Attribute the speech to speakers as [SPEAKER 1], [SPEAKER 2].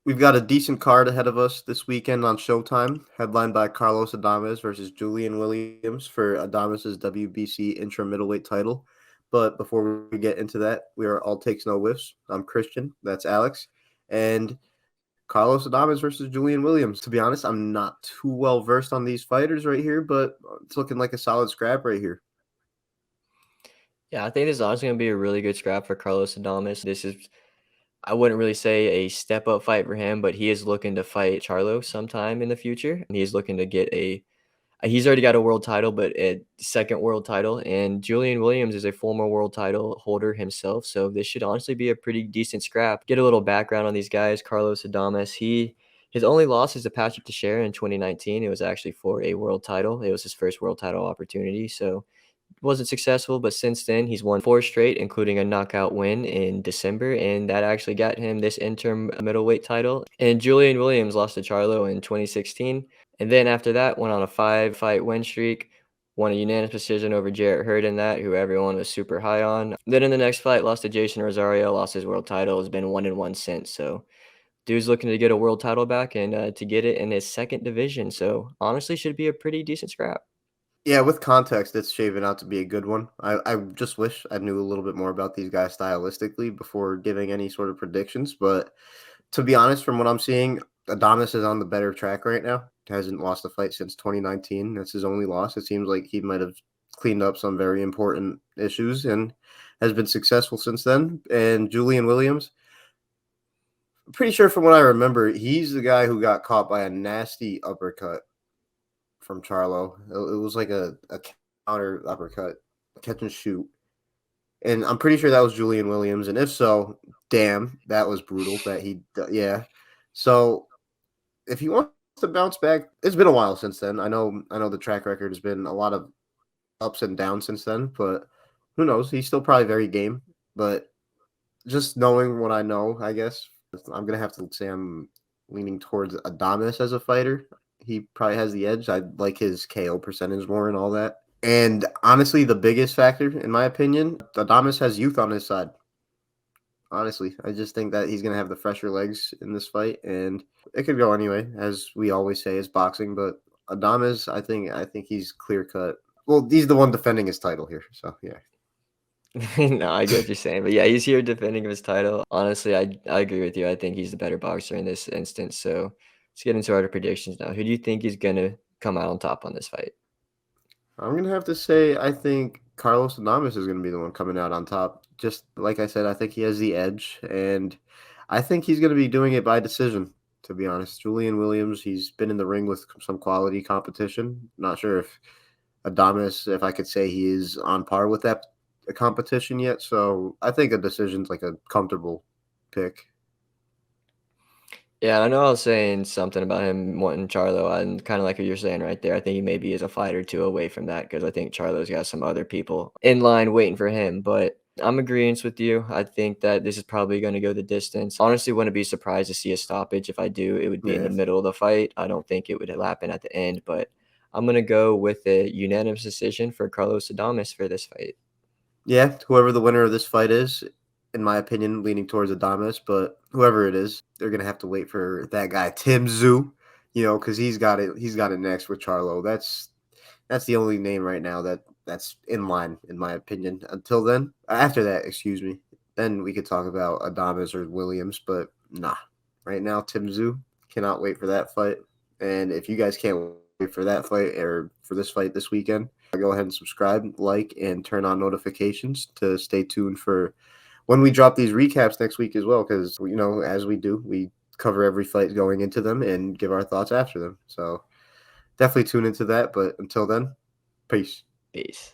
[SPEAKER 1] We've got a decent card ahead of us this weekend on Showtime, headlined by Carlos Adames versus Julian Williams for Adames's WBC Interim Middleweight title. But before we get into that, we are all takes no whiffs. I'm Christian, that's Alex, and Carlos Adames versus Julian Williams. To be honest, I'm not too well versed on these fighters right here, but it's looking like a solid scrap right here.
[SPEAKER 2] Yeah, I think this is honestly going to be a really good scrap for Carlos Adames. This is, I wouldn't really say a step up fight for him, but he is looking to fight Charlo sometime in the future. And he's looking to get he's already got a world title, but a second world title. And Julian Williams is a former world title holder himself. So this should honestly be a pretty decent scrap. Get a little background on these guys. Carlos Adames, his only loss is to Patrick Teixeira in 2019. It was actually for a world title. It was his first world title opportunity. So wasn't successful, but since then he's won 4 straight, including a knockout win in December, and that actually got him this interim middleweight title. And Julian Williams lost to Charlo in 2016, and then after that went on a 5-fight win streak, won a unanimous decision over Jarrett Hurd in that, who everyone was super high on. Then in the next fight, lost to Jason Rosario, lost his world title, has been 1-1 since. So dude's looking to get a world title back and to get it in his second division. So honestly, should be a pretty decent scrap.
[SPEAKER 1] Yeah, with context, it's shaping out to be a good one. I just wish I knew a little bit more about these guys stylistically before giving any sort of predictions. But to be honest, from what I'm seeing, Adonis is on the better track right now. Hasn't lost a fight since 2019. That's his only loss. It seems like he might have cleaned up some very important issues and has been successful since then. And Julian Williams, I'm pretty sure from what I remember, he's the guy who got caught by a nasty uppercut from Charlo. It was like a counter uppercut, catch and shoot. And I'm pretty sure that was Julian Williams. And if so, damn, that was brutal. Yeah. So if he wants to bounce back, it's been a while since then. I know the track record has been a lot of ups and downs since then, but who knows? He's still probably very game. But just knowing what I know, I guess I'm gonna have to say I'm leaning towards Adames as a fighter. He probably has the edge. I like his KO percentage more and all that. And honestly, the biggest factor, in my opinion, Adames has youth on his side. Honestly, I just think that he's gonna have the fresher legs in this fight, and it could go anyway, as we always say, is boxing. But Adames, I think he's clear cut. Well, he's the one defending his title here, so yeah.
[SPEAKER 2] No, I get what you're saying, but yeah, he's here defending his title. Honestly, I agree with you. I think he's the better boxer in this instance. So let's get into our predictions now. Who do you think is gonna come out on top on this fight?
[SPEAKER 1] I'm gonna have to say I think Carlos Adames is gonna be the one coming out on top. Just like I said, I think he has the edge, and I think he's gonna be doing it by decision. To be honest, Julian Williams, he's been in the ring with some quality competition. Not sure if Adames, if I could say he is on par with that competition yet. So I think a decision's like a comfortable pick.
[SPEAKER 2] Yeah, I know I was saying something about him wanting Charlo, and kind of like what you're saying right there. I think he maybe is a fight or two away from that because I think Charlo's got some other people in line waiting for him. But I'm agreeing with you. I think that this is probably going to go the distance. Honestly, wouldn't be surprised to see a stoppage. If I do, it would be in the
[SPEAKER 1] Yeah.
[SPEAKER 2] middle of the fight. I don't think it would happen at the end, but I'm going to go with a unanimous decision for Carlos Adames for this fight.
[SPEAKER 1] Yeah, whoever the winner of this fight is, in my opinion, leaning towards Adames, but whoever it is, they're gonna have to wait for that guy Tim Zoo, because he's got it. He's got it next with Charlo. That's the only name right now that's in line, in my opinion. Until then, after that, excuse me, then we could talk about Adames or Williams, but nah. Right now, Tim Zoo cannot wait for that fight. And if you guys can't wait for that fight or for this fight this weekend, go ahead and subscribe, like, and turn on notifications to stay tuned for when we drop these recaps next week as well. Because, as we do, we cover every fight going into them and give our thoughts after them. So definitely tune into that. But until then, peace.
[SPEAKER 2] Peace.